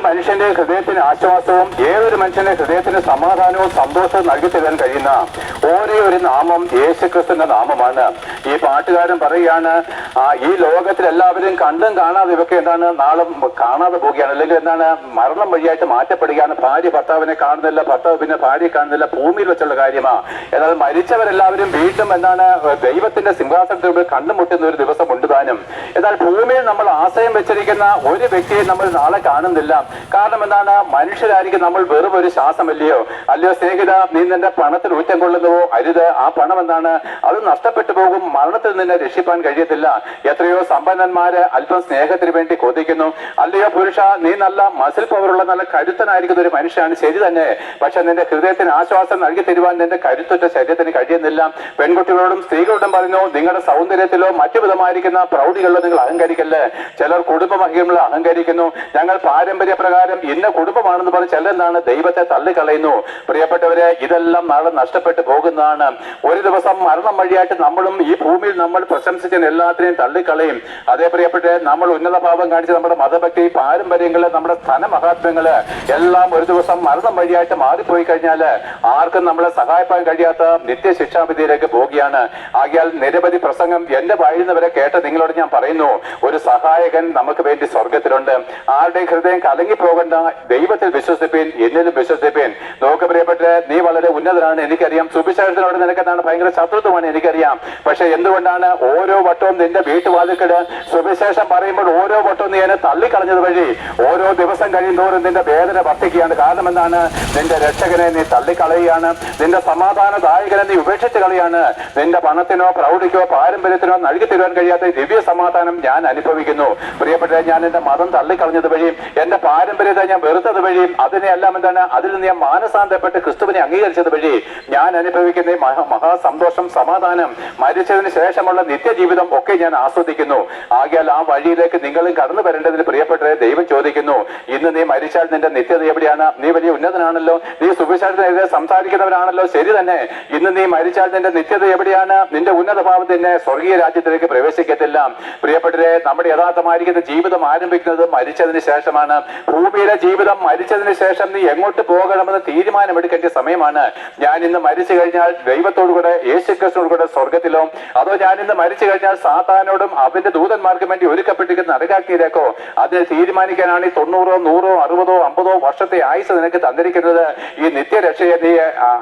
മനുഷ്യന്റെ ഹൃദയത്തിന് ആശ്വാസവും ഏതൊരു മനുഷ്യന്റെ ഹൃദയത്തിന് സമാധാനവും സന്തോഷവും നൽകി തരാൻ കഴിയുന്ന ഒരേ ഒരു നാമം യേശുക്രിസ്തുവിന്റെ നാമമാണ്. ഈ പാട്ടുകാരൻ പറയുകയാണ്, ഈ ലോകത്തിൽ എല്ലാവരും കണ്ടും കാണാതെ ഇവർക്ക് എന്താണ് നാളെ കാണാതെ പോവുകയാണ്, അല്ലെങ്കിൽ എന്താണ് മരണം വഴിയായിട്ട് മാറ്റപ്പെടുകയാണ്. ഭാര്യ ഭർത്താവിനെ കാണുന്നില്ല, ഭർത്താവ് പിന്നെ ഭാര്യയെ കാണുന്നില്ല, ഭൂമിയിൽ വെച്ചുള്ള കാര്യമാണ്. എന്നാൽ മരിച്ചവരെല്ലാവരും വീണ്ടും എന്താണ് ദൈവത്തിന്റെ സിംഹാസനത്തിൽ കണ്ടുമുട്ടുന്ന ഒരു ദിവസം ഉണ്ട് താനും. എന്നാൽ ഭൂമിയിൽ നമ്മൾ ആശയം വെച്ചിരിക്കുന്ന ഒരു വ്യക്തിയെ നമ്മൾ നാളെ കാണുന്നില്ല. കാരണം എന്താണ്, മനുഷ്യരായിരിക്കും നമ്മൾ വെറും ഒരു ശ്വാസമല്ലയോ. അല്ലയോ സ്നേഹിത, നീ നിന്റെ പണത്തിൽ ഊറ്റം കൊള്ളുന്നുവോ? അരുത്. ആ പണം എന്താണ്, അത് നഷ്ടപ്പെട്ടു പോകും. മരണത്തിൽ നിന്നെ രക്ഷിപ്പാൻ കഴിയത്തില്ല. എത്രയോ സമ്പന്നന്മാര് അല്പം സ്നേഹത്തിന് വേണ്ടി കൊതിക്കുന്നു. അല്ലയോ പുരുഷ, നീ നല്ല മസിൽ പവറുള്ള നല്ല കരുത്തനായിരിക്കുന്ന ഒരു മനുഷ്യനാണ്, ശരി തന്നെ. പക്ഷെ നിന്റെ ഹൃദയത്തിന് ആശ്വാസം നൽകി തരുവാൻ നിന്റെ കരുത്തുറ്റ ശരീരത്തിന് കഴിയുന്നില്ല. പെൺകുട്ടികളോടും സ്ത്രീകളോടും പറഞ്ഞു, നിങ്ങളുടെ സൗന്ദര്യത്തിലോ മറ്റു വിധമായിരിക്കുന്ന പ്രൗഢികളിലോ നിങ്ങൾ അഹങ്കരിക്കല്ലേ. ചിലർ കുടുംബ മഹിമകൾ അഹങ്കരിക്കുന്നു. ഞങ്ങൾ പാരമ്പര്യ പ്രകാരം ഇന്ന കുടുംബമാണെന്ന് പറഞ്ഞ് ചിലരെന്താണ് ദൈവത്തെ തള്ളിക്കളയുന്നു. പ്രിയപ്പെട്ടവരെ, ഇതെല്ലാം നാളെ നഷ്ടപ്പെട്ടു പോകുന്നതാണ്. ഒരു ദിവസം മരണം വഴിയായിട്ട് നമ്മളും ഈ ഭൂമിയിൽ നമ്മൾ പ്രശംസിച്ച എല്ലാത്തിനെയും തള്ളിക്കളയും. അതേ പ്രിയപ്പെട്ട, നമ്മൾ ഉന്നത ഭാവം കാണിച്ച് നമ്മുടെ മതഭക്തി പാരമ്പര്യങ്ങള് നമ്മുടെ ധനമഹാത്മ്യങ്ങള് എല്ലാം ഒരു ദിവസം മരണം വഴിയായിട്ട് മാറിപ്പോയി കഴിഞ്ഞാൽ ആർക്കും നമ്മളെ സഹായിക്കാൻ കഴിയാത്ത നിത്യശിക്ഷാവിധിയിലേക്ക് പോവുകയാണ്. ആകിയാൽ നിരവധി പ്രസംഗം എന്റെ വാഴുന്നവരെ കേട്ട് നിങ്ങളോട് ഞാൻ പറയുന്നു, ഒരു സഹായകൻ നമുക്ക് വേണ്ടി സ്വർഗത്തിലുണ്ട്. ആരുടെയും ഹൃദയം കലങ്ങിപ്പോകണ്ട, ദൈവത്തിൽ വിശ്വസിപ്പീൻ, എന്നിലും വിശ്വസിപ്പീൻ. നോക്ക് പ്രിയപ്പെട്ട, നീ വളരെ ഉന്നതനാണ് എനിക്കറിയാം, സുവിശേഷത്തിനോട് നിനക്കെന്താണ് ഭയങ്കര ശത്രുത്വമാണ് എനിക്കറിയാം. പക്ഷെ എന്തുകൊണ്ടാണ് ഓരോ വട്ടവും നിന്റെ വീട്ടുവാതിൽക്കല് സുവിശേഷം പറയുമ്പോൾ ഓരോ വട്ടവും നീ എന്നെ തള്ളിക്കളഞ്ഞത് വഴി ഓരോ ദിവസം കഴിയുന്നതോറും നിന്റെ വേദന വർദ്ധിക്കുകയാണ്. കാരണം എന്താണ്, നിന്റെ രക്ഷകനെ നീ തള്ളിക്കളയുകയാണ്, നിന്റെ സമാധാനദായകനെ നീ ഉപേക്ഷിച്ച് കളയാണ്. നിന്റെ പണത്തിനോ പ്രൗഢിക്കോ പാരമ്പര്യത്തിനോ നൽകി തരുവാൻ കഴിയാത്ത ദിവ്യ സമാധാനം ഞാൻ അനുഭവിക്കുന്നു. പ്രിയപ്പെട്ട, ഞാൻ എന്റെ മതം തള്ളിക്കളഞ്ഞത് വഴിയും എന്റെ പാരമ്പര്യത്തെ ഞാൻ വെറുത്തത് വഴിയും അതിനെല്ലാം എന്താണ് അതിൽ നിന്ന് ഞാൻ മാനസാന്തരപ്പെട്ട് ക്രിസ്തുവിനെ അംഗീകരിച്ചത് വഴി ഞാൻ അനുഭവിക്കുന്ന മഹാസന്തോഷം, സമാധാനം, മരിച്ചതിന് ശേഷമുള്ള നിത്യജീവിതം ഒക്കെ ഞാൻ ആസ്വദിക്കുന്നു. ആകിയാൽ ആ വഴിയിലേക്ക് നിങ്ങളും കടന്നു വരേണ്ടതിന് പ്രിയപ്പെട്ടവരെ ദൈവം ചോദിക്കുന്നു, ഇന്ന് നീ മരിച്ചാൽ നിന്റെ നിത്യത എവിടെയാണ്? നീ വലിയ ഉന്നതനാണല്ലോ, നീ സുവിശേഷത്തിനെതിരെ സംസാരിക്കുന്നവരാണല്ലോ, ശരി തന്നെ. ഇന്ന് നീ മരിച്ചാൽ നിന്റെ നിത്യത എവിടെയാണ്? നിന്റെ ഉന്നത ഭാവം നിന്നെ സ്വർഗീയ രാജ്യത്തിലേക്ക് പ്രവേശിക്കത്തില്ല. പ്രിയപ്പെട്ടവരെ, നമ്മുടെ യഥാർത്ഥമായിരിക്കുന്ന ജീവിതം ആരംഭിക്കുന്നത് മരിച്ചതിന് ശേഷമാണ്. ഭൂമിയിലെ ജീവിതം മരിച്ചതിന് ശേഷം നീ എങ്ങോട്ട് പോകണമെന്ന് തീരുമാനമെടുക്കേണ്ട സമയമാണ്. ഞാൻ ഇന്ന് മരിച്ചു കഴിഞ്ഞാൽ ദൈവത്തോടുകൂടെ യേശുക്രിസ്തുവോടുകൂടെ സ്വർഗത്തിലോ, അതോ ഞാൻ ഇന്ന് മരിച്ചു കഴിഞ്ഞാൽ സാത്താനോടും അവന്റെ ദൂതന്മാർക്കും വേണ്ടി ഒരുക്കപ്പെട്ടിരിക്കുന്ന നരകാഗ്നിയിലേക്കോ, അതിനെ തീരുമാനിക്കാനാണ് ഈ 90, 100, 60, 50 വർഷത്തെ ആയുസ് നിനക്ക് തന്നിരിക്കുന്നത്. ഈ നിത്യരക്ഷയെ നീ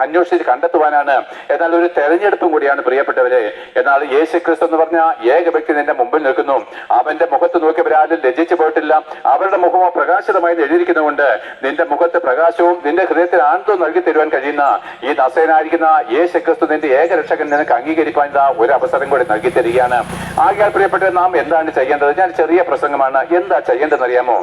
അന്വേഷിച്ച് കണ്ടെത്തുവാനാണ്. എന്നാൽ ഒരു തെരഞ്ഞെടുപ്പും കൂടിയാണ് പ്രിയപ്പെട്ടവരെ. എന്നാൽ യേശുക്രിസ്തു എന്ന് പറഞ്ഞ ഏക വ്യക്തി നിന്റെ മുമ്പിൽ നിൽക്കുന്നു. അവന്റെ മുഖത്ത് നോക്കിയവരാരും ലജ്ജിച്ചു പോയിട്ടില്ല. അവരുടെ മുഖമോ പ്രകാശിതമായി എഴുതിയിരിക്കുന്നുകൊണ്ട് നിന്റെ മുഖത്ത് പ്രകാശവും നിന്റെ ഹൃദയത്തിൽ ആനന്ദവും നൽകി തരുവാൻ കഴിയുന്ന ഈ നസറേയനായിരിക്കുന്ന യേശുക്രിസ്തു നിന്റെ ഏകരക്ഷകൻ നിനക്ക് അംഗീകരിപ്പാൻ ഒരു അവസരം കൂടി നൽകി തരികയാണ്. ആകയാൽ പ്രിയപ്പെട്ടവരെ, നാം എന്താണ് ചെയ്യേണ്ടത്? ഞാൻ ചെറിയ പ്രസംഗമാണ്. എന്താ ചെയ്യേണ്ടതെന്ന് അറിയാമോ?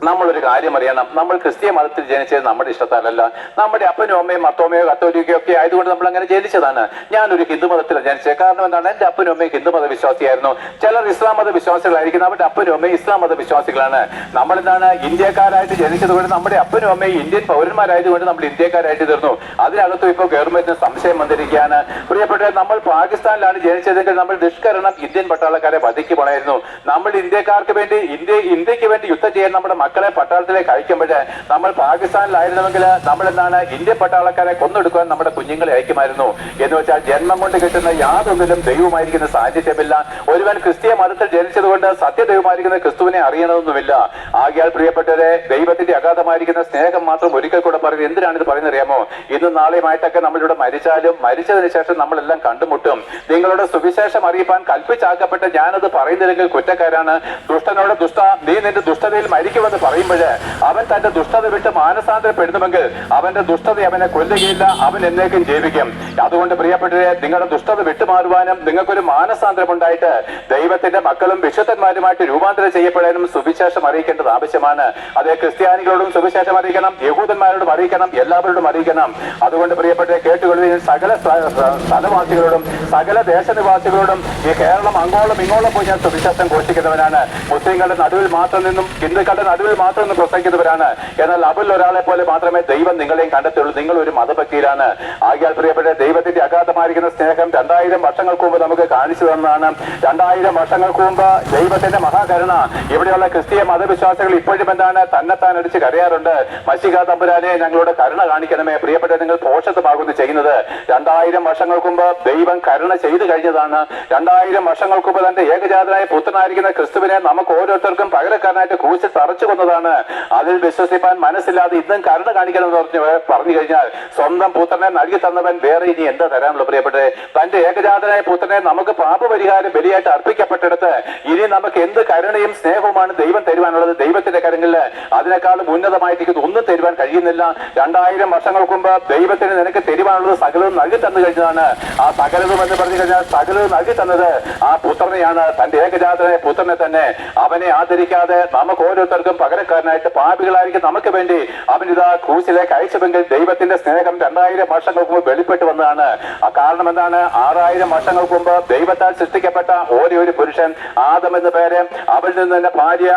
നമ്മളൊരു കാര്യം അറിയണം, നമ്മൾ ക്രിസ്തീയ മതത്തിൽ ജനിച്ചത് നമ്മുടെ ഇഷ്ടത്താലല്ല. നമ്മുടെ അപ്പനും അമ്മയും മത്തോമയോ കത്തോലിക്കയോ ഒക്കെ ആയതുകൊണ്ട് നമ്മൾ അങ്ങനെ ജനിച്ചതാണ്. ഞാനൊരു ഹിന്ദു മതത്തിലാണ് ജനിച്ചത്. കാരണം എന്താണ്, എന്റെ അപ്പനും അമ്മയും ഹിന്ദു മത വിശ്വാസിയായിരുന്നു. ചിലർ ഇസ്ലാം മത വിശ്വാസികളായിരിക്കും, അവരുടെ അപ്പനും അമ്മയും ഇസ്ലാം മത വിശ്വാസികളാണ്. നമ്മളെന്താണ് ഇന്ത്യക്കാരായിട്ട് ജനിച്ചത് കൊണ്ട് നമ്മുടെ അപ്പനും അമ്മയും ഇന്ത്യൻ പൗരന്മാരായതുകൊണ്ട് നമ്മൾ ഇന്ത്യക്കാരായിട്ട് തീർന്നു. അതിനകത്തും ഇപ്പോൾ ഗവൺമെന്റിന് സംശയം വന്നിരിക്കുകയാണ്. പ്രിയപ്പെട്ട, നമ്മൾ പാകിസ്ഥാനിലാണ് ജനിച്ചതെങ്കിൽ നമ്മൾ ദുഷ്കരണം ഇന്ത്യൻ പട്ടാളക്കാരെ വധിക്കുമായിരുന്നു. നമ്മൾ ഇന്ത്യക്കാർക്ക് വേണ്ടി ഇന്ത്യക്ക് വേണ്ടി യുദ്ധം ചെയ്യാൻ നമ്മുടെ മക്കളെ പട്ടാളത്തിലേക്ക് അയക്കുമ്പോഴേ നമ്മൾ പാകിസ്ഥാനിലായിരുന്നുവെങ്കിൽ നമ്മൾ എന്താണ് ഇന്ത്യൻ പട്ടാളക്കാരെ കൊന്നെടുക്കാൻ നമ്മുടെ കുഞ്ഞുങ്ങളെ അയക്കുമായിരുന്നു. എന്ന് വെച്ചാൽ ജന്മം കൊണ്ട് കിട്ടുന്ന യാതൊന്നിലും ദൈവമായിരിക്കുന്ന സാന്നിധ്യമില്ല. ഒരുവൻ ക്രിസ്തീയ മതത്തിൽ ജനിച്ചതുകൊണ്ട് സത്യദൈവമായിരിക്കുന്ന ക്രിസ്തുവിനെ അറിയണമെന്നുമില്ല. ആകയാൽ പ്രിയപ്പെട്ടവരെ, ദൈവത്തിന്റെ അഗാധമായിരിക്കുന്ന സ്നേഹം മാത്രം ഒരിക്കൽ കൂടെ പറയുന്നത് എന്തിനാണ് ഇത് പറയുന്നത് അറിയാമോ? ഇന്നും നാളെയുമായിട്ടൊക്കെ നമ്മളിവിടെ മരിച്ചാലും മരിച്ചതിന് ശേഷം നമ്മളെല്ലാം കണ്ടുമുട്ടും. നിങ്ങളുടെ സുവിശേഷം അറിയിപ്പാൻ കൽപ്പിച്ചാക്കപ്പെട്ട ഞാനത് പറയുന്നില്ലെങ്കിൽ കുറ്റക്കാരാണ്. ദുഷ്ടനോട് ദുഷ്ട, നീ നിന്റെ ദുഷ്ടതയിൽ മരിക്കുമെന്ന് പറയുമ്പോഴേ അവൻ തന്റെ ദുഷ്ടത വിട്ട് മാനസാന്തരപ്പെടുന്നുവെങ്കിൽ അവന്റെ ദുഷ്ടത അവനെ കൊല്ലുകയില്ല, അവൻ എന്നേക്കും ജീവിക്കും. അതുകൊണ്ട് പ്രിയപ്പെട്ടവരെ, നിങ്ങളുടെ ദുഷ്ടത വിട്ടുമാറുവാനും നിങ്ങൾക്കൊരു മാനസാന്തരം ഉണ്ടായിട്ട് ദൈവത്തിന്റെ മക്കളും വിശുദ്ധന്മാരുമായിട്ട് രൂപാന്തരം ചെയ്യപ്പെടാനും സുവിശേഷം അറിയിക്കേണ്ടത് ആവശ്യമാണ്. അതേ ക്രിസ്ത്യാനികളോടും സുവിശേഷം അറിയിക്കണം, യഹൂദന്മാരോടും അറിയിക്കണം, എല്ലാവരോടും അറിയിക്കണം. അതുകൊണ്ട് പ്രിയപ്പെട്ടവരെ, കേട്ടുകൊള്ളുകയും സകല സ്ഥലവാസികളോടും സകല ദേശനിവാസികളോടും ഈ കേരളം അങ്ങോളം ഇങ്ങോളം പോയി ഞാൻ സുവിശേഷം ഘോഷിക്കുന്നവനാണ്. മുസ്ലിങ്ങളുടെ നടുവിൽ മാത്രം നിന്നും ഹിന്ദുക്കളുടെ നടുവിൽ ബൈബിൾ മാത്രം പ്രസംഗിക്കുന്നവരാണ്. എന്നാൽ അവരിൽ ഒരാളെ പോലെ മാത്രമേ ദൈവം നിങ്ങളെയും കണ്ടെത്തുള്ളൂ. നിങ്ങൾ ഒരു മതഭക്തിയിലാണ്. ആകിയാൽ പ്രിയപ്പെട്ട ദൈവത്തിന്റെ അഗാധമായിരിക്കുന്ന സ്നേഹം 2000 വർഷങ്ങൾക്ക് മുമ്പ് നമുക്ക് കാണിച്ചു തന്നതാണ്. 2000 വർഷങ്ങൾക്ക് മുമ്പ് ദൈവത്തിന്റെ മഹാകരുണ ഇവിടെയുള്ള ക്രിസ്തീയ മതവിശ്വാസികൾ ഇപ്പോഴും എന്താണ് തന്നെത്താൻ അടിച്ച് കരയാറുണ്ട്. മശിഹാ തമ്പുരാനെ ഞങ്ങളോട് കരുണ കാണിക്കണമേ. പ്രിയപ്പെട്ട നിങ്ങൾ പോഷത്വമാകുന്നു ചെയ്യുന്നത്. 2000 വർഷങ്ങൾക്ക് മുമ്പ് ദൈവം കരുണ ചെയ്തു കഴിഞ്ഞതാണ്. 2000 വർഷങ്ങൾക്ക് മുമ്പ് തന്റെ ഏകജാതനായ പുത്രനായിരിക്കുന്ന ക്രിസ്തുവിനെ നമുക്ക് ഓരോരുത്തർക്കും പകരക്കാരനായിട്ട് ക്രൂശിൽ തറച്ചു കൊന്നതാണ്. അതിൽ വിശ്വസിപ്പാൻ മനസ്സില്ലാതെ ഇന്നും കരുണ കാണിക്കണം എന്ന് പറഞ്ഞു കഴിഞ്ഞാൽ സ്വന്തം പുത്രനെ നൽകി തന്നവൻ വേറെ ഇനി എന്താ തരാനുള്ളൂ? പ്രിയപ്പെട്ടെ, തന്റെ ഏകജാതനായ പുത്രനെ നമുക്ക് പാപപരിഹാരം ബലിയായിട്ട് അർപ്പിക്കപ്പെട്ടെടുത്ത് ഇനി നമുക്ക് എന്ത് കരുണയും സ്നേഹവുമാണ് ദൈവം തരുവാനുള്ളത്? ദൈവത്തിന്റെ കരങ്ങളിൽ അതിനേക്കാളും ഉന്നതമായിട്ട് ഒന്നും തരുവാൻ കഴിയുന്നില്ല. 2000 വർഷങ്ങൾക്ക് മുമ്പ് ദൈവത്തിന് നിനക്ക് തരുവാനുള്ളത് സകലവും നൽകി തന്നു കഴിഞ്ഞതാണ്. ആ സകലതും എന്ന് പറഞ്ഞു കഴിഞ്ഞാൽ സകലവും നൽകി തന്നത് ആ പുത്രനെയാണ്, തന്റെ ഏകജാതനായ പുത്രനെ തന്നെ. അവനെ ആദരിക്കാതെ നമുക്ക് ഓരോരുത്തർക്കും പകരക്കാരനായിട്ട് പാപികളായിരിക്കും നമുക്ക് വേണ്ടി അവനിതാ ക്രൂശിലേക്ക് അയച്ചുവെങ്കിൽ ദൈവത്തിന്റെ സ്നേഹം 2000 വർഷങ്ങൾക്ക് മുമ്പ് വെളിപ്പെട്ട് വന്നതാണ്. ആ കാരണം എന്താണ്? 6000 വർഷങ്ങൾക്ക് മുമ്പ് ദൈവത്താൽ സൃഷ്ടിക്കപ്പെട്ട ഒരു പുരുഷൻ ആദം എന്ന പേര്, അവരിൽ നിന്ന് തന്നെ ഭാര്യ,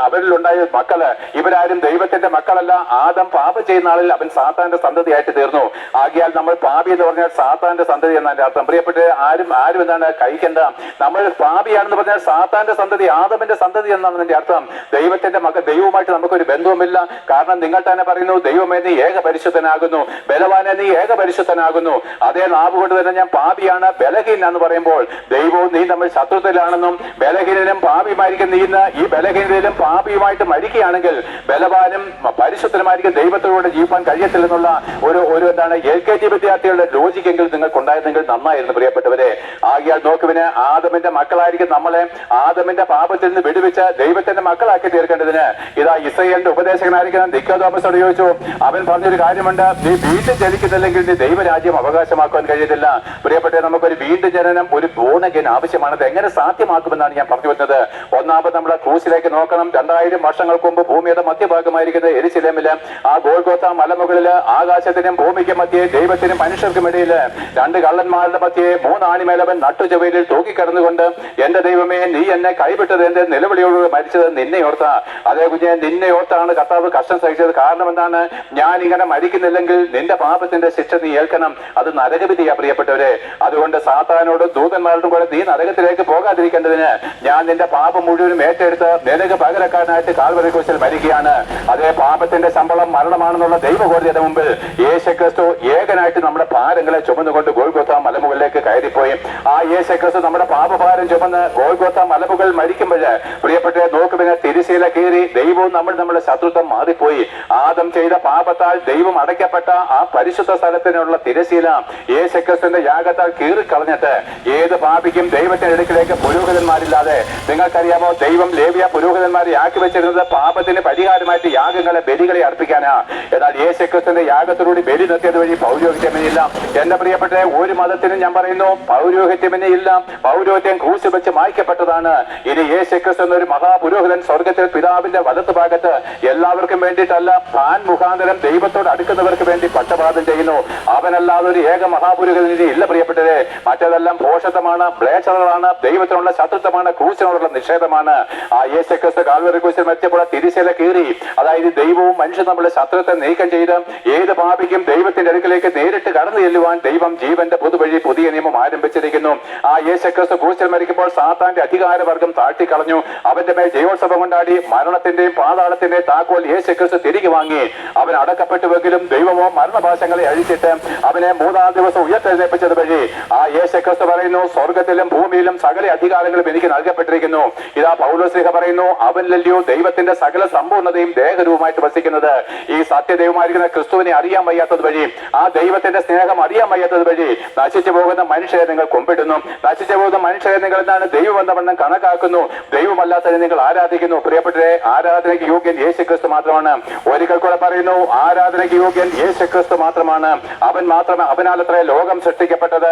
അവരിലുണ്ടായ മക്കള്, ഇവരാരും ദൈവത്തിന്റെ മക്കളല്ല. ആദം പാപം ചെയ്യുന്ന ആളിൽ അവൻ സാത്താന്റെ സന്തതിയായിട്ട് തീർന്നു. ആകിയാൽ നമ്മൾ പാപി എന്ന് പറഞ്ഞാൽ സാത്താന്റെ സന്തതി എന്നാണ് അർത്ഥം. പ്രിയപ്പെട്ട ആരും എന്താണ് കഴിക്കേണ്ട? നമ്മൾ പാപിയാണെന്ന് പറഞ്ഞാൽ സാത്താന്റെ സന്തതി, ആദമിന്റെ സന്തതി എന്നാണ് അതിന്റെ അർത്ഥം. ദൈവത്തിന്റെ മക്കൾ, ദൈവവുമായിട്ട് നമുക്കൊരു ബന്ധവുമില്ല. കാരണം നിങ്ങൾ തന്നെ പറയുന്നു ദൈവമേ നീ ഏക പരിശുദ്ധനാകുന്നു, ബലവാനെ നീ ഏക പരിശുദ്ധനാകുന്നു. അതേ നാവ് കൊണ്ട് തന്നെ ഞാൻ പാപിയാണ്, ബലഹീനാന്ന് പറയുമ്പോൾ ദൈവവും നീ തമ്മിൽ ശത്രുതയിലാണെന്നും ബലഹീനനും പാപിയുമായിരിക്കും നീ ഇന്ന് ഈ ബലഹീനതയിലും പാപിയുമായിട്ട് മരിക്കുകയാണെങ്കിൽ ബലവാനും പരിശുദ്ധനുമായിരിക്കും ദൈവത്തോടെ ജീവിക്കാൻ കഴിയത്തില്ലെന്നുള്ള ഒരു എന്താണ് LKG വിദ്യാർത്ഥികളുടെ ലോജിക്കെങ്കിൽ നിങ്ങൾക്കുണ്ടായിരുന്നെങ്കിൽ നന്നായിരുന്നു പ്രിയപ്പെട്ടവരെ. ആകിയാൽ നോക്കുവിന് ആദമിന്റെ മക്കളായിരിക്കും നമ്മളെ ആദമിന്റെ പാപത്തിൽ നിന്ന് വിടുവിച്ച് ദൈവത്തിന്റെ മക്കളാക്കി തീർക്കേണ്ടതിന് ഇതാ ഇസ്രായേലിന്റെ ഉപദേശകനായിരിക്കുന്ന നിക്കോദോമസോട് ചോദിച്ചു. അവൻ പറഞ്ഞൊരു കാര്യമുണ്ട്, നീ വീണ്ടും ജനിക്കുന്നില്ലെങ്കിൽ നീ ദൈവരാജ്യം അവകാശമാക്കുവാൻ കഴിയത്തില്ല. പ്രിയപ്പെട്ട നമുക്കൊരു വീണ്ടും ജനനം, ഒരു ബോണഗൻ ആവശ്യമാണത്. എങ്ങനെ സാധ്യമാക്കുമെന്നാണ് ഞാൻ പറഞ്ഞു വരുന്നത്. ഒന്നാമത് നമ്മുടെ ക്രൂസിലേക്ക് നോക്കണം. 2000 വർഷങ്ങൾക്ക് മുമ്പ് ഭൂമിയുടെ മധ്യഭാഗമായിരിക്കുന്ന യെരുശലേമില് ആ ഗോൽഗോഥ മലമുകളില് ആകാശത്തിനും ഭൂമിക്കും മധ്യേ ദൈവത്തിനും മനുഷ്യർക്കും ഇടയില് 2 കള്ളന്മാരുടെ മധ്യേ 3 ആണിമേലവൻ നട്ടുചുവയിലിൽ തൂക്കിക്കിടന്നുകൊണ്ട് എന്റെ ദൈവമേ നീ എന്നെ കൈവിട്ടത് എന്റെ നിലവിളിയോട് മരിച്ചത് നിന്നെ ഓർത്ത. അതേ കുഞ്ഞെ നിന്നെ ഓർത്താണ് കർത്താവ് കഷ്ടം സഹിച്ചത്. കാരണം എന്താണ്? ഞാൻ ഇങ്ങനെ മരിക്കുന്നില്ലെങ്കിൽ നിന്റെ പാപത്തിന്റെ ശിക്ഷ നീ ഏൽക്കണം. അത് നരകവിധിയാ പ്രിയപ്പെട്ടവരെ. അതുകൊണ്ട് സാത്താനോടും ദൂതന്മാരോടും കൂടെ നീ നരകത്തിലേക്ക് പോകാതിരിക്കേണ്ടതിന് ഞാൻ നിന്റെ പാപം മുഴുവനും ഏറ്റെടുത്ത് നിനക്ക് പകരക്കാരനായിട്ട് കാൽവരി ക്രൂശിൽ മരിക്കുകയാണ്. അതേ പാപത്തിന്റെ ശമ്പളം മരണമാണെന്നുള്ള ദൈവകോടതിയുടെ മുമ്പിൽ യേശുക്രിസ്തു ഏകനായിട്ട് നമ്മുടെ ഭാരങ്ങളെ ചുമന്നുകൊണ്ട് ഗോൽഗോഥ മലമുകളിലേക്ക് കയറിപ്പോയി. ആ യേശുക്രിസ്തു നമ്മുടെ പാപഭാരം ചുമന്ന് ഗോൽഗോഥ മലമുകൾ മരിക്കുമ്പോൾ പ്രിയപ്പെട്ട നോക്കുവിനെ തിരുശീല കീറി ദൈവവും നമ്മുടെ ശത്രുത്വം മാറിപ്പോയി. ആദം ചെയ്ത പാപത്താൽ ദൈവം അടയ്ക്കപ്പെട്ട ആ പരിശുദ്ധ സ്ഥലത്തിനുള്ള തിരശീല യേശുക്രിസ്തുവിന്റെ യാഗത്താൽ കീറിക്കളഞ്ഞിട്ട് ഏത് പാപിക്കും ദൈവത്തിന്റെ അടുക്കിലേക്ക് പുരോഹിതന്മാരില്ലാതെ, നിങ്ങൾക്കറിയാമോ ദൈവം ലേവ്യ പുരോഹിതന്മാരെ ആക്കി വെച്ചിരുന്നത് പാപത്തിന് പരിഹാരമായിട്ട് യാഗങ്ങളെ ബലികളെ അർപ്പിക്കാനാ. എന്നാൽ യേശുക്രിസ്തുവിന്റെ യാഗത്തിലൂടെ ബലി നിർത്തിയത് വഴി പൗരോഹിത്യമില്ല. എന്റെ പ്രിയപ്പെട്ട ഒരു മതത്തിനും ഞാൻ പറയുന്നു പൗരോഹിത്യമിനെ ഇല്ല. പൗരോഹിത്യം ക്രൂശിൽ വെച്ച് മായ്ക്കപ്പെട്ടതാണ്. ഇനി യേശുക്രിസ്തു എന്നൊരു മഹാപുരോഹിതൻ സ്വർഗത്തിൽ പിതാവിന്റെ വലത്ത് ഭാഗത്ത് എല്ലാവർക്കും വേണ്ടിയിട്ടല്ല, താൻ മുഖാന്തരം ദൈവത്തോട് അടുക്കുന്നവർക്ക് വേണ്ടി പക്ഷപാതം ചെയ്യുന്നു. അവനല്ലാതെ ഒരു ഏക മഹാപുരോഹിതൻ ഇനി ഇല്ല പ്രിയപ്പെട്ടവരെ. മറ്റേതെല്ലാം ഭോഷത്വമാണ്, മ്ലേച്ഛതകളാണ്, ദൈവത്തിനുള്ള ശത്രുത്വമാണ്, ക്രൂശിനോടുള്ള നിഷേധമാണ്. ആ യേശുക്രിസ്തു കാൽവരി ക്രൂശിൽ മരിച്ചപ്പോൾ തിരിശീല കീറി, അതായത് ദൈവവും മനുഷ്യൻ നമ്മുടെ ശത്രുത്വത്തെ നീക്കം ചെയ്ത് ഏത് പാപിക്കും ദൈവത്തിന്റെ അടുക്കിലേക്ക് നേരിട്ട് കടന്നു ചെല്ലുവാൻ ദൈവം ജീവന്റെ പുതുവഴി പുതിയ നിയമം ആരംഭിച്ചിരിക്കുന്നു. ആ യേശുക്രിസ്തു ക്രൂശിൽ മരിക്കുമ്പോൾ സാത്താന്റെ അധികാരവർഗം താഴ്ത്തിക്കളഞ്ഞു. അവന്റെ മേൽ ജയോത്സവം കൊണ്ടാടി മരണത്തിന്റെയും പാതാളത്തിന്റെയും താക്കോൽ യേശുക്രിസ്തു തിരികെ വാങ്ങി. അവൻ അടക്കപ്പെട്ടുവെങ്കിലും ദൈവമോ മരണഭാഷങ്ങളെ അഴിച്ചിട്ട് അവനെ 3-ാം ദിവസം ഉയർത്തെഴുന്നേൽപ്പിച്ചത് വഴി ആ യേശുക്രിസ്തു പറയുന്നു സ്വർഗത്തിലും ഭൂമിയിലും സകല അധികാരങ്ങളും എനിക്ക് നൽകപ്പെട്ടിരിക്കുന്നു. ഇതാ പൗലോസ്ലീഹ പറയുന്നു അവനിലല്ലയോ ദൈവത്തിന്റെ സകല സമ്പൂർണ്ണതയും ദേഹരൂപമായിട്ട് വസിക്കുന്നത്. ഈ സത്യദൈവമായിരിക്കുന്ന ക്രിസ്തുവിനെ അറിയാൻ വയ്യാത്തത് വഴി, ആ ദൈവത്തിന്റെ സ്നേഹം അറിയാൻ വയ്യാത്തത് വഴി നശിച്ചു പോകുന്ന മനുഷ്യരെ നിങ്ങൾ കൊമ്പിടുന്നു. നശിച്ചു പോകുന്ന മനുഷ്യരെ നിങ്ങൾ എന്താണ് ദൈവം എന്ന വണ്ണം കണക്കാക്കുന്നു. ദൈവമല്ലാത്തതിനെ നിങ്ങൾ ആരാധിക്കുന്നു. പ്രിയപ്പെട്ടവരെ, ആരാധനയ്ക്ക് യോഗ്യൻ യേശുക്രിസ്തു മാത്രമാണ്. ഒരിക്കൽ കൂടെ പറയുന്നു, ആരാധനയ്ക്ക് യോഗ്യൻ യേശുക്രിസ്തു മാത്രമാണ്. അവൻ മാത്രമേ, അവനാലത്രേ ലോകം സൃഷ്ടിക്കപ്പെട്ടത്.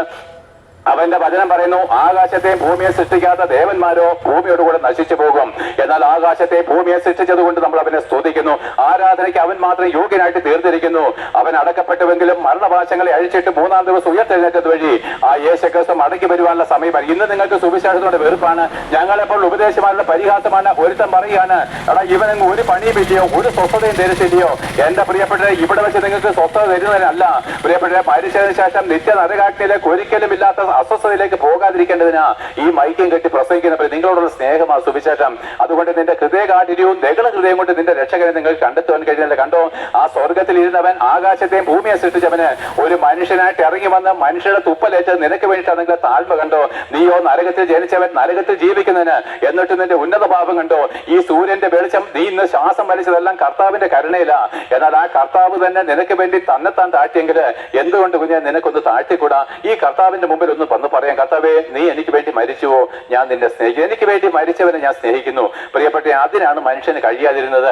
അവന്റെ വചനം പറയുന്നു, ആകാശത്തെയും ഭൂമിയെ സൃഷ്ടിക്കാത്ത ദേവന്മാരോ ഭൂമിയോടുകൂടെ നശിച്ചു പോകും. എന്നാൽ ആകാശത്തെ ഭൂമിയെ സൃഷ്ടിച്ചത് കൊണ്ട് നമ്മൾ അവനെ സ്തുതിക്കുന്നു. ആരാധനയ്ക്ക് അവൻ മാത്രം യോഗ്യനായിട്ട് തീർന്നിരിക്കുന്നു. അവൻ അടക്കപ്പെട്ടുവെങ്കിലും മരണപാശങ്ങളെ അഴിച്ചിട്ട് മൂന്നാം ദിവസം ഉയർത്തെഴുന്നേറ്റത് വഴി ആ യേശുക്രിസ്തു മടങ്ങി വരുവാനുള്ള സമയമാണ്. ഇന്ന് നിങ്ങൾക്ക് സുവിശേഷത്തോടെ വെറുപ്പാണ്, ഞങ്ങളെപ്പോൾ ഉപദേശമാരുടെ പരിഹാസമാണ്. ഒരുത്തം പറയുകയാണ്, എടാ ഇവനെങ്ങ് ഒരു പണിയും ഇല്ലയോ, ഒരു സ്വസ്ഥതയും തരുത്തില്ലയോ. എന്റെ പ്രിയപ്പെട്ടവരെ, ഇവിടെ വെച്ച് നിങ്ങൾക്ക് സ്വസ്ഥത തരുന്നതിനല്ല പ്രിയപ്പെട്ടവരെ, മരിച്ചതിന് ശേഷം നിത്യ നരകാഗ്നിയിലേക്ക് ഒരിക്കലും ഇല്ലാത്ത അസ്വസ്ഥതയിലേക്ക് പോകാതിരിക്കേണ്ടതിനാ ഈ മൈക്യം കെട്ടി പ്രസംഗിക്കുന്നപ്പോൾ നിങ്ങളോടുള്ള സ്നേഹമാണ് സുവിശേഷം. അതുകൊണ്ട് നിന്റെ ഹൃദയകാഠിന്യവും ദഹന ഹൃദയം കൊണ്ട് നിന്റെ രക്ഷകനെ നിങ്ങൾ കണ്ടെത്തുവാൻ കഴിയുന്നില്ല. കണ്ടോ, ആ സ്വർഗത്തിൽ ഇരുന്നവൻ ആകാശത്തെയും ഭൂമിയെ സൃഷ്ടിച്ചവന് ഒരു മനുഷ്യനായിട്ട് ഇറങ്ങി വന്ന് മനുഷ്യരുടെ തുപ്പലേറ്റ് നിനക്ക് വേണ്ടിയിട്ടാണ് നിങ്ങളുടെ താഴ്മ കണ്ടോ. നീയോ നരകത്തിൽ ജനിച്ചവൻ, നരകത്തിൽ ജീവിക്കുന്നതിന്, എന്നിട്ട് നിന്റെ ഉന്നത ഭാവം കണ്ടോ. ഈ സൂര്യന്റെ വെളിച്ചം നീ ഇന്ന് ശ്വാസം വലിച്ചതെല്ലാം കർത്താവിന്റെ കരുണയില്ല. എന്നാൽ ആ കർത്താവ് തന്നെ നിനക്ക് വേണ്ടി തന്നെത്താൻ താഴ്ത്തിയെങ്കിൽ എന്തുകൊണ്ട് കുഞ്ഞെ നിനക്കൊന്ന് താഴ്ത്തിക്കൂടാ? ഈ കർത്താവിന്റെ മുമ്പിൽ ഒന്ന് വന്ന് പറയാം, കർത്താവേ നീ എനിക്ക് വേണ്ടി മരിച്ചുവോ, ഞാൻ നിന്നെ സ്നേഹിക്കുന്നു, എനിക്ക് വേണ്ടി മരിച്ചവനെ ഞാൻ സ്നേഹിക്കുന്നു. പ്രിയപ്പെട്ട, അതിനാണ് മനുഷ്യന് കഴിയാതിരുന്നത്.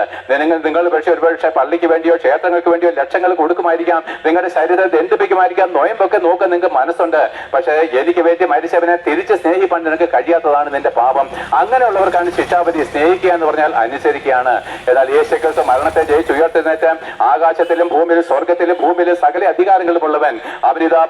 നിങ്ങൾ ഒരുപക്ഷെ പള്ളിക്ക് വേണ്ടിയോ ക്ഷേത്രങ്ങൾക്ക് വേണ്ടിയോ ലക്ഷങ്ങൾ കൊടുക്കുമായിരിക്കാം, നിങ്ങളുടെ ശരീരത്തെ ദണ്ഡിപ്പിക്കുമായിരിക്കാം, നോയമ്പൊക്കെ നോക്കാൻ നിങ്ങൾക്ക് മനസ്സുണ്ട്. പക്ഷേ എനിക്ക് വേണ്ടി മരിച്ചവനെ തിരിച്ച് സ്നേഹിപ്പാൻ നിനക്ക് കഴിയാത്തതാണ് നിന്റെ പാപം. അങ്ങനെയുള്ളവർക്കാണ് ശിക്ഷാപതി. സ്നേഹിക്കുക എന്ന് പറഞ്ഞാൽ അനുസരിക്കുകയാണ്. എന്നാൽ യേശുക്രിസ്തു മരണത്തെ ജയിച്ചുയർത്തെഴുന്നേറ്റ് ആകാശത്തിലും ഭൂമിയിലും സ്വർഗത്തിലും ഭൂമിയിലും സകല അധികാരങ്ങളും ഉള്ളവൻ അവനിതാ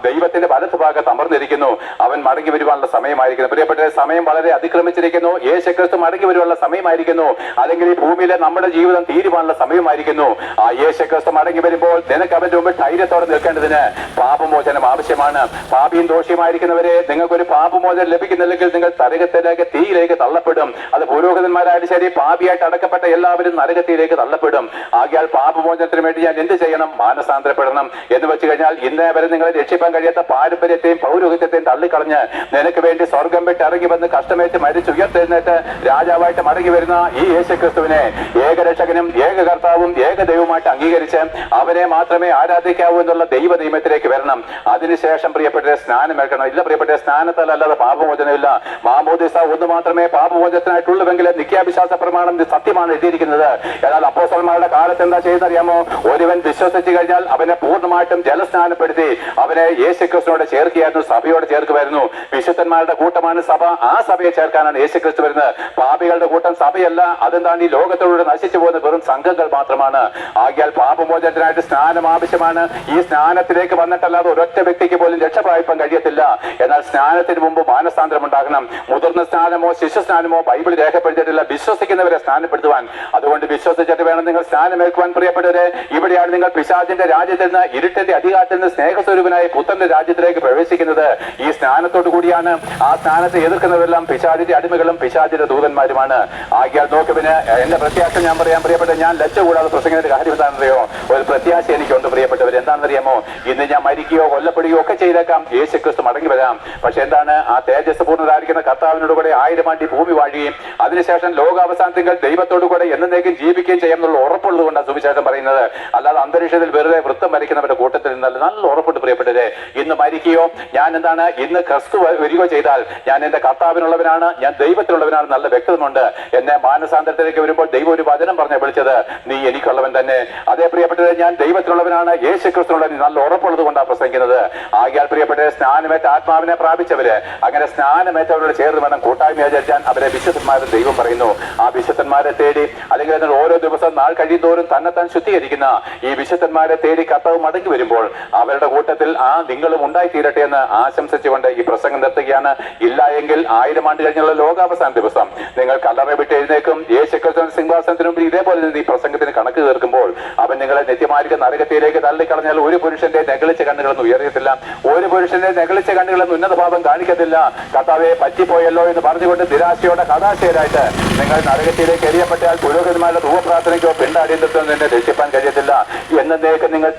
ദൈവത്തിന്റെ വലത്ത് ഭാഗത്ത് അമർന്നിരിക്കുന്നു. അവൻ മടങ്ങി വരുവാനുള്ള സമയമായിരിക്കുന്നു. പ്രിയപ്പെട്ട, സമയം വളരെ അതിക്രമിച്ചിരിക്കുന്നു. യേശുക്രിസ്തു മടങ്ങി വരുവാനുള്ള സമയമായിരിക്കുന്നു. അല്ലെങ്കിൽ ഈ ഭൂമിയിലെ നമ്മുടെ ജീവിതം തീരുവാനുള്ള സമയമായിരിക്കുന്നു. ആ യേശുക്രിസ്തു മടങ്ങി വരുമ്പോൾ നിനക്ക് അവന്റെ മുമ്പിൽ ധൈര്യത്തോടെ നിൽക്കേണ്ടതിന് പാപമോചനം ആവശ്യമാണ്. പാപിയും ദോഷിയുമായിരിക്കുന്നവരെ, നിങ്ങൾക്കൊരു പാപമോചനം ലഭിക്കുന്നില്ലെങ്കിൽ നിങ്ങൾ നരകത്തിലേക്ക്, തീയിലേക്ക് തള്ളപ്പെടും. അത് പുരോഹിതന്മാരായാലും ശരി, പാപിയായിട്ട് അടക്കപ്പെട്ട എല്ലാവരും നരകത്തിലേക്ക് തള്ളപ്പെടും. ആകയാൽ പാപമോചനത്തിന് വേണ്ടി ഞാൻ എന്ത് ചെയ്യണം? മാനസാന്തരപ്പെടണം. എന്ന് വെച്ച് കഴിഞ്ഞാൽ ഇന്നേ വരെ നിങ്ങളെ രക്ഷിപ്പാൻ കഴിയാത്ത പാരമ്പര്യത്തെയും പൗരോഹിത്യത്തെയും തള്ളിക്കളഞ്ഞ് നിനക്ക് വേണ്ടി സ്വർഗം വിട്ട് ഇറങ്ങി വന്ന് കഷ്ടമേറ്റ് മരിച്ച് ഉയർത്തെഴുന്നേറ്റ് രാജാവായിട്ട് മടങ്ങി വരുന്ന ഈ യേശുക്രിസ്തുവിനെ ഏകരക്ഷകനും ഏക കർത്താവും ഏക ദൈവമായിട്ട് അംഗീകരിച്ച് അവനെ മാത്രമേ ആരാധിക്കാവൂ എന്നുള്ള ദൈവ നിയമത്തിലേക്ക് വരണം. അതിനുശേഷം പ്രിയപ്പെട്ട സ്നാനം ഏൽക്കണം. ഇല്ല പ്രിയപ്പെട്ട, സ്നാനത്താൽ അല്ലാതെ പാപമോചനമില്ല. മാമോദിസ ഒന്ന് മാത്രമേ പാപമോചനത്തിനായിട്ടുള്ളൂവെങ്കിൽ നിത്യാവിശ്വാസ പ്രമാണം സത്യമാണ് എഴുതിയിരിക്കുന്നത്. എന്നാൽ അപ്പോസ്തലന്മാരുടെ കാലത്ത് എന്താ ചെയ്യുന്നറിയാമോ? ഒരുവൻ വിശ്വസിച്ചു കഴിഞ്ഞാൽ അവനെ പൂർണ്ണമായിട്ടും ജലസ്നാനപ്പെടുത്തി അവനെ യേശുക്രിസ്തുവോട് ചേർക്കുകയായിരുന്നു, സഭയോട് ചേർക്കുമായിരുന്നു. വിശുദ്ധന്മാരുടെ കൂട്ടമാണ് സഭ. ആ സഭയെ ചേർക്കാനാണ് യേശുക്രിസ്തു വരുന്നത്. പാപികളുടെ കൂട്ടം സഭയല്ല. അതെന്താണ്? ഈ ലോകത്തോട് നശിച്ചു പോകുന്ന വെറും സംഘങ്ങൾ മാത്രമാണ്. ആകിയാൽ പാപമോചനത്തിനായിട്ട് സ്നാനം ആവശ്യമാണ്. ഈ സ്നാനത്തിലേക്ക് വന്നിട്ടല്ലാതെ ഒരൊറ്റ വ്യക്തിക്ക് പോലും രക്ഷ പ്രാപിപ്പാൻ കഴിയത്തില്ല. എന്നാൽ സ്നാനത്തിന് മുമ്പ് മാനസാന്തരം ഉണ്ടാകണം. മുതിർന്ന സ്നാനമോ ശിശു സ്നാനമോ ബൈബിൾ രേഖപ്പെടുത്തിയിട്ടില്ല. വിശ്വസിക്കുന്നവരെ സ്നാനപ്പെടുത്തുവാൻ. അതുകൊണ്ട് വിശ്വസിച്ചിട്ട് വേണം നിങ്ങൾ സ്നാനമേൽക്കുവാൻ. പ്രിയപ്പെട്ടവരെ, ഇവിടെയാണ് നിങ്ങൾ പിശാചിന്റെ രാജ്യത്തിൽ നിന്ന്, ഇരുട്ടിന്റെ അധികാരത്തിൽ നിന്ന് സ്നേഹസ്വരൂപനായ പുത്രന്റെ രാജ്യത്തിലേക്ക് പ്രവേശിക്കുന്നത്. ഈ സ്നാനത്തോടു കൂടിയാണ്. ആ സ്നാനത്തെ എതിർക്കുന്നവരെല്ലാം പിശാചിന്റെ അടിമകളും പിശാചിന്റെ ദൂതന്മാരുമാണ്. ആകിയാൽ നോക്കുവിന് എന്റെ പ്രത്യാശ ഞാൻ പറയാൻ പ്രിയപ്പെട്ട, ഞാൻ ലജ്ജ കൂടാതെ പ്രസംഗിക്കുന്ന കാര്യം എന്താണെന്നറിയോ? ഒരു പ്രത്യാശ എനിക്കുണ്ട് പ്രിയപ്പെട്ടവർ. എന്താണെന്നറിയാമോ? ഇന്ന് ഞാൻ മരിക്കുകയോ കൊല്ലപ്പെടുകയോ ഒക്കെ ചെയ്തേക്കാം, യേശുക്രിസ്തു മടങ്ങി വരാം. പക്ഷെ എന്താണ്? ആ തേജസ് പൂർണ്ണരായിരിക്കുന്ന കർത്താവിനോട് കൂടെ 1000 ആണ്ട് ഭൂമി വാഴുകയും അതിനുശേഷം ലോകാവസാനത്തിൽ ദൈവത്തോടു കൂടെ എന്നേക്കും ജീവിക്കുകയും ചെയ്യാം എന്നുള്ള ഉറപ്പുള്ളത് കൊണ്ടാണ് സുവിശേഷം പറയുന്നത്. അല്ലാതെ അന്തരീക്ഷത്തിൽ വെറുതെ വൃത്തം വരയ്ക്കുന്നവരുടെ കൂട്ടത്തിൽ നിന്നല്ല. നല്ല ഉറപ്പുണ്ട് പ്രിയപ്പെട്ടവരെ. ഇന്ന് മരിക്കുകയോ ഞാൻ എന്താണ് ഇന്ന് ക്രിസ്തു വരികയോ ചെയ്താൽ ഞാൻ എന്റെ കർത്താവിനുള്ളവനാണ്, ഞാൻ ദൈവത്തിനുള്ളവനാണ്, നല്ല വ്യക്തമുണ്ട്. എന്നെ മാനസാന്തരത്തിലേക്ക് വരുമ്പോൾ ദൈവം ഒരു വചനം പറഞ്ഞ വിളിച്ചത്, നീ എനിക്കുള്ളവൻ തന്നെ. അതേ പ്രിയപ്പെട്ടവരെ, ഞാൻ ദൈവത്തിനുള്ളവനാണ്, യേശുക്രിസ്തുവിനുള്ള നല്ല ഉറപ്പുള്ളത് കൊണ്ടാണ് പ്രസംഗിക്കുന്നത്. ആകിയാൽ പ്രിയപ്പെട്ടവരെ, സ്നാനമേറ്റ ആത്മാവിനെ പ്രാപിച്ചവര്, അങ്ങനെ സ്നാനമേറ്റവരോട് ചേർന്ന് വേണം കൂട്ടായ്മ ആചരിക്കാൻ. അവരെ വിശുദ്ധന്മാരും ദൈവം പറയുന്നു. ആ വിശുദ്ധന്മാരെ തേടി, അല്ലെങ്കിൽ ഓരോ ദിവസം നാൾ കഴിയുന്തോറും തന്നെത്താൻ ശുദ്ധീകരിക്കുന്ന ഈ വിശുദ്ധന്മാരെ തേടി കർത്താവ് മടങ്ങി വരുമ്പോൾ അവരുടെ കൂട്ടത്തിൽ ആ നിങ്ങളും ഉണ്ടായിത്തീരട്ടെ എന്ന് ആശംസിച്ചുകൊണ്ട് ഈ പ്രസംഗം നിർത്തുകയാണ്. ഇല്ല എങ്കിൽ 1000 ആണ്ട് കഴിഞ്ഞുള്ള ലോകാവസാന ദിവസം നിങ്ങൾ കല്ലറ വിട്ട് എഴുന്നേക്കും. യേശുക്രിസ്തു സിംഹാസനത്തിന് മുമ്പിൽ ഇതേപോലെ ഈ പ്രസംഗത്തിന് കണക്ക് തീർക്കുമ്പോൾ അവൻ നിങ്ങളെ നിത്യമായിരിക്കും നരകത്തിലേക്ക് തള്ളിക്കളഞ്ഞാൽ ഒരു പുരുഷന്റെ നെഗളിച്ച കണ്ണുകളൊന്നും ഉയർത്തില്ല. ഒരു പുരുഷന്റെ നെഗളിച്ച കണ്ണുകളൊന്നും ഉന്നത ഭാവം കാണിക്കത്തില്ല. കർത്താവെ പറ്റിപ്പോയല്ലോ എന്ന് പറഞ്ഞുകൊണ്ട് നിരാശയോടെ ഹതാശയരായിട്ട് നിങ്ങൾ നരകത്തിലേക്ക് എറിയപ്പെട്ടാൽ പുരോഹിതന്മാരുടെ ധൂവപ്രാർത്ഥനയ്ക്കോ പിണ്ടാടിയന്തോ നിന്നെ രക്ഷിപ്പാൻ കഴിയത്തില്ല. എന്നേക്ക് നിങ്ങൾ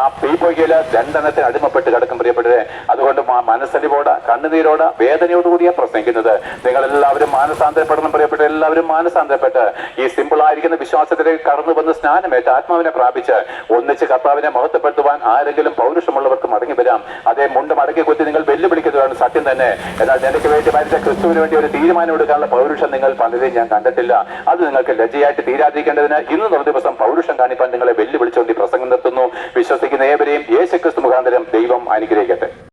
ആ തീപ്പൊയ്കയില് ദണ്ഡനത്തിന് അടിമപ്പെട്ട് കിടക്കും പ്രിയപ്പെട്ടവരെ. അതുകൊണ്ട് മനസ്സലിവോടെ കണ്ണുനീരോടെ വേദനയോടുകൂടിയാണ് പ്രസംഗിക്കുന്നത്. നിങ്ങൾ എല്ലാവരും മാനസാന്തരപ്പെടണം പ്രിയപ്പെട്ട. എല്ലാവരും മാനസാന്തരപ്പെട്ട് ഈ സിമ്പിൾ ആയിരിക്കുന്ന വിശ്വാസത്തിലേക്ക് കടന്നു വന്ന് സ്നാനമേറ്റ് ആത്മാവിനെ പ്രാപിച്ച് ഒന്നിച്ച് കർത്താവിനെ മഹത്വപ്പെടുത്തുവാൻ ആരെങ്കിലും പൗരുഷമുള്ളവർക്ക് മടങ്ങി വരാം. അതേ മുണ്ട് മടക്കി കുത്തി നിങ്ങൾ വെല്ലുവിളിക്കുന്നതാണ് സത്യം തന്നെ. എന്നാൽ നിനക്ക് വേണ്ടി മരിച്ച ക്രിസ്തുവിന് വേണ്ടി ഒരു തീരുമാനം എടുക്കാനുള്ള പൗരുഷം നിങ്ങൾ പലരെയും ഞാൻ കണ്ടിട്ടില്ല. അത് നിങ്ങൾക്ക് ലജ്ജയായിട്ട് തീരാതിരിക്കേണ്ടതിന് ഇന്ന് ദിവസം പൗരുഷം കാണിപ്പാൻ നിങ്ങളെ വെല്ലുവിളിച്ചുകൊണ്ട് ഈ പ്രസംഗം നിർത്തുന്നു. വിശ്വസിക്കുന്ന ഏവരെയും യേശുക്രിസ്തു മുഖാന്തരം ദൈവം അനുഗ്രഹിക്കട്ടെ.